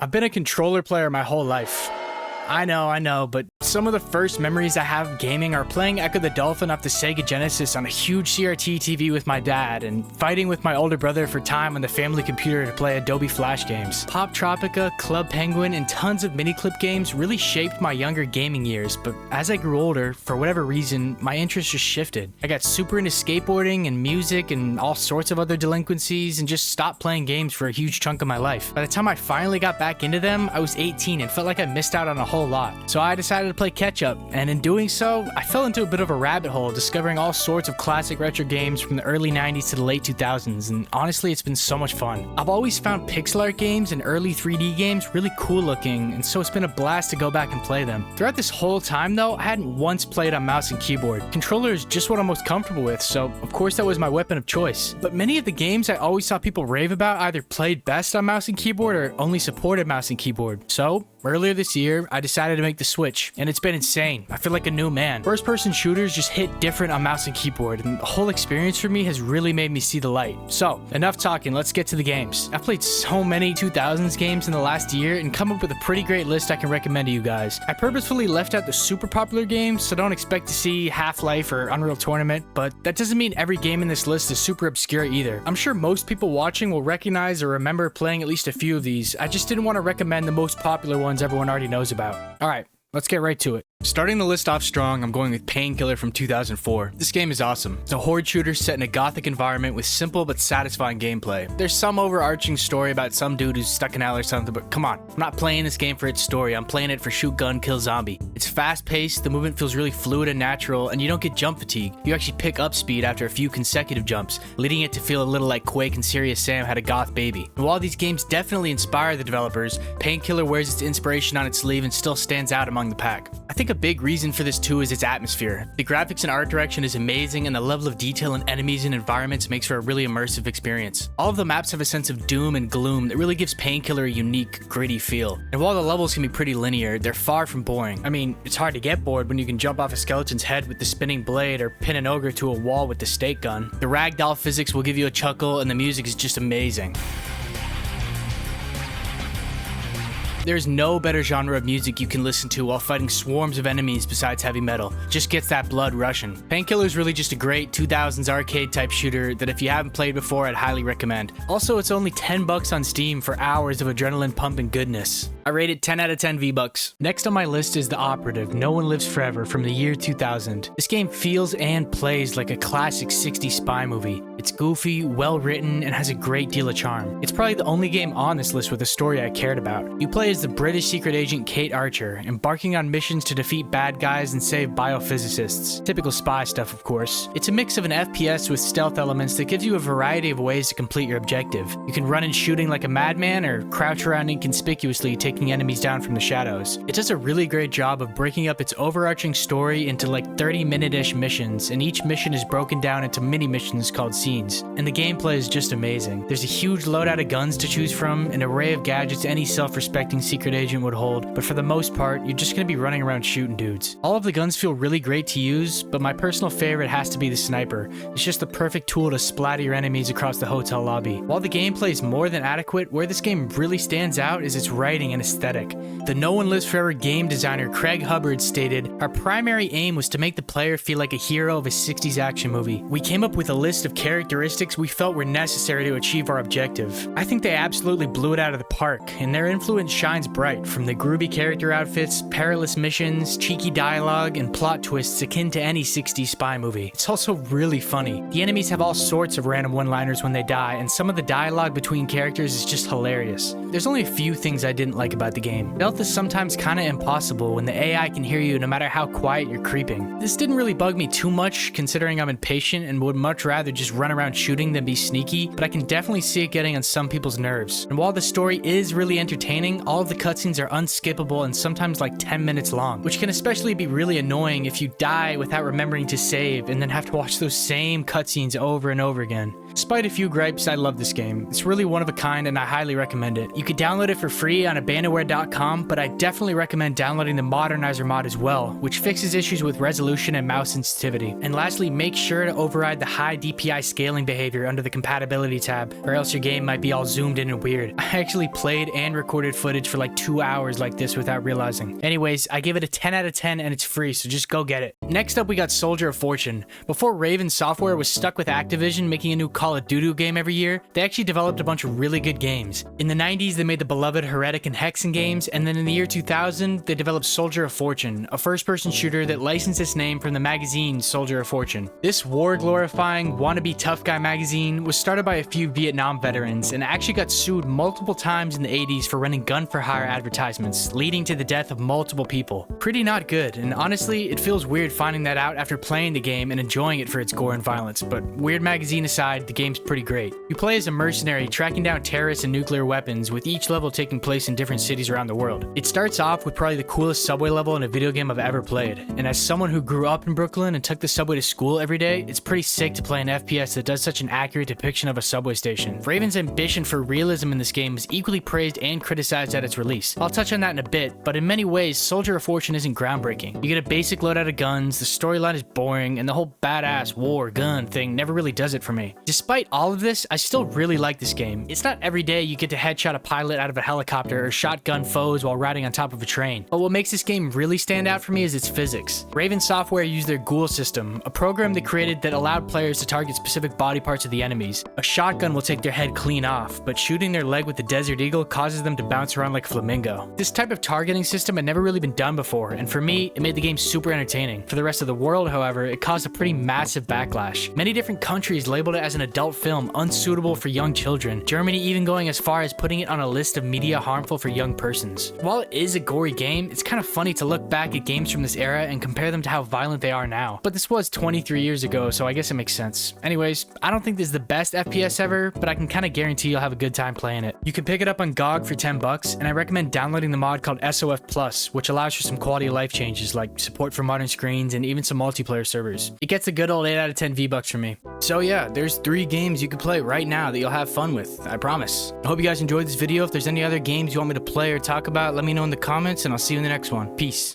I've been a controller player my whole life. I know, but some of the first memories I have of gaming are playing Echo the Dolphin off the Sega Genesis on a huge CRT TV with my dad, and fighting with my older brother for time on the family computer to play Adobe Flash games. Pop Tropica, Club Penguin, and tons of mini-clip games really shaped my younger gaming years, but as I grew older, for whatever reason, my interest just shifted. I got super into skateboarding and music and all sorts of other delinquencies and just stopped playing games for a huge chunk of my life. By the time I finally got back into them, I was 18 and felt like I missed out on a whole lot. So I decided to play catch up, and in doing so, I fell into a bit of a rabbit hole, discovering all sorts of classic retro games from the early 90s to the late 2000s, and honestly, it's been so much fun. I've always found pixel art games and early 3D games really cool looking, and so it's been a blast to go back and play them. Throughout this whole time though, I hadn't once played on mouse and keyboard. Controller is just what I'm most comfortable with, so of course that was my weapon of choice. But many of the games I always saw people rave about either played best on mouse and keyboard or only supported mouse and keyboard. So earlier this year, I decided to make the switch, and it's been insane. I feel like a new man. First-person shooters just hit different on mouse and keyboard, and the whole experience for me has really made me see the light. So, enough talking, let's get to the games. I've played so many 2000s games in the last year and come up with a pretty great list I can recommend to you guys. I purposefully left out the super popular games, so don't expect to see Half-Life or Unreal Tournament, but that doesn't mean every game in this list is super obscure either. I'm sure most people watching will recognize or remember playing at least a few of these. I just didn't want to recommend the most popular ones everyone already knows about. Alright, let's get right to it. Starting the list off strong, I'm going with Painkiller from 2004. This game is awesome. It's a horde shooter set in a gothic environment with simple but satisfying gameplay. There's some overarching story about some dude who's stuck in hell or something, but come on. I'm not playing this game for its story, I'm playing it for shoot gun, kill zombie. It's fast paced, the movement feels really fluid and natural, and you don't get jump fatigue. You actually pick up speed after a few consecutive jumps, leading it to feel a little like Quake and Serious Sam had a goth baby. And while these games definitely inspire the developers, Painkiller wears its inspiration on its sleeve and still stands out among the pack. I think a big reason for this too is its atmosphere. The graphics and art direction is amazing, and the level of detail in enemies and environments makes for a really immersive experience. All of the maps have a sense of doom and gloom that really gives Painkiller a unique, gritty feel. And while the levels can be pretty linear, they're far from boring. I mean, it's hard to get bored when you can jump off a skeleton's head with the spinning blade or pin an ogre to a wall with the stake gun. The ragdoll physics will give you a chuckle, and the music is just amazing. There's no better genre of music you can listen to while fighting swarms of enemies besides heavy metal. Just gets that blood rushing. Painkiller is really just a great 2000s arcade type shooter that if you haven't played before, I'd highly recommend. Also, it's only $10 on Steam for hours of adrenaline pumping goodness. I rate it 10 out of 10 V-Bucks. Next on my list is The Operative, No One Lives Forever from the year 2000. This game feels and plays like a classic 60s spy movie. It's goofy, well written, and has a great deal of charm. It's probably the only game on this list with a story I cared about. You play as the British secret agent Kate Archer, embarking on missions to defeat bad guys and save biophysicists. Typical spy stuff, of course. It's a mix of an FPS with stealth elements that gives you a variety of ways to complete your objective. You can run and shooting like a madman, or crouch around inconspicuously taking enemies down from the shadows. It does a really great job of breaking up its overarching story into like 30-minute-ish missions, and each mission is broken down into mini-missions called scenes. And the gameplay is just amazing. There's a huge loadout of guns to choose from, an array of gadgets any self-respecting secret agent would hold, but for the most part, you're just gonna be running around shooting dudes. All of the guns feel really great to use, but my personal favorite has to be the sniper. It's just the perfect tool to splatter your enemies across the hotel lobby. While the gameplay is more than adequate, where this game really stands out is its writing and aesthetic. The No One Lives Forever game designer Craig Hubbard stated, "Our primary aim was to make the player feel like a hero of a 60s action movie. We came up with a list of characteristics we felt were necessary to achieve our objective." I think they absolutely blew it out of the park, and their influence shines bright, from the groovy character outfits, perilous missions, cheeky dialogue, and plot twists akin to any 60s spy movie. It's also really funny. The enemies have all sorts of random one-liners when they die, and some of the dialogue between characters is just hilarious. There's only a few things I didn't like about the game. Stealth is sometimes kinda impossible when the AI can hear you no matter how quiet you're creeping. This didn't really bug me too much, considering I'm impatient and would much rather just run around shooting than be sneaky, but I can definitely see it getting on some people's nerves. And while the story is really entertaining, all of the cutscenes are unskippable and sometimes like 10 minutes long, which can especially be really annoying if you die without remembering to save and then have to watch those same cutscenes over and over again. Despite a few gripes, I love this game. It's really one of a kind and I highly recommend it. You can download it for free on abandonware.com, but I definitely recommend downloading the Modernizer mod as well, which fixes issues with resolution and mouse sensitivity. And lastly, make sure to override the high DPI scaling behavior under the compatibility tab, or else your game might be all zoomed in and weird. I actually played and recorded footage for like 2 hours like this without realizing. Anyways, I give it a 10 out of 10 and it's free, so just go get it. Next up, we got Soldier of Fortune. Before Raven Software was stuck with Activision making a new Call of Duty game every year, they actually developed a bunch of really good games. In the 90s, they made the beloved Heretic and Hexen games, and then in the year 2000, they developed Soldier of Fortune, a first-person shooter that licensed its name from the magazine Soldier of Fortune. This war-glorifying, wannabe tough guy magazine was started by a few Vietnam veterans and actually got sued multiple times in the 80s for running gun-for-hire advertisements, leading to the death of multiple people. Pretty not good, and honestly, it feels weird finding that out after playing the game and enjoying it for its gore and violence, but weird magazine aside, the game's pretty great. You play as a mercenary tracking down terrorists and nuclear weapons, with each level taking place in different cities around the world. It starts off with probably the coolest subway level in a video game I've ever played, and as someone who grew up in Brooklyn and took the subway to school every day, it's pretty sick to play an FPS that does such an accurate depiction of a subway station. Raven's ambition for realism in this game was equally praised and criticized at its release. I'll touch on that in a bit, but in many ways, Soldier of Fortune isn't groundbreaking. You get a basic loadout of guns, the storyline is boring, and the whole badass war gun thing never really does it for me. Despite all of this, I still really like this game. It's not every day you get to headshot a pilot out of a helicopter or shotgun foes while riding on top of a train, but what makes this game really stand out for me is its physics. Raven Software used their Ghoul system, a program they created that allowed players to target specific body parts of the enemies. A shotgun will take their head clean off, but shooting their leg with the Desert Eagle causes them to bounce around like a flamingo. This type of targeting system had never really been done before, and for me, it made the game super entertaining. For the rest of the world, however, it caused a pretty massive backlash. Many different countries labeled it as an adult film unsuitable for young children, Germany even going as far as putting it on a list of media harmful for young persons. While it is a gory game, it's kind of funny to look back at games from this era and compare them to how violent they are now. But this was 23 years ago, so I guess it makes sense. Anyways, I don't think this is the best FPS ever, but I can kind of guarantee you'll have a good time playing it. You can pick it up on GOG for 10 bucks, and I recommend downloading the mod called SOF Plus, which allows for some quality of life changes like support for modern screens and even some multiplayer servers. It gets a good old 8 out of 10 V-Bucks from me. So yeah, there's 3 games you can play right now that you'll have fun with, I promise. I hope you guys enjoyed this video. If there's any other games you want me to play or talk about, let me know in the comments, and I'll see you in the next one. Peace.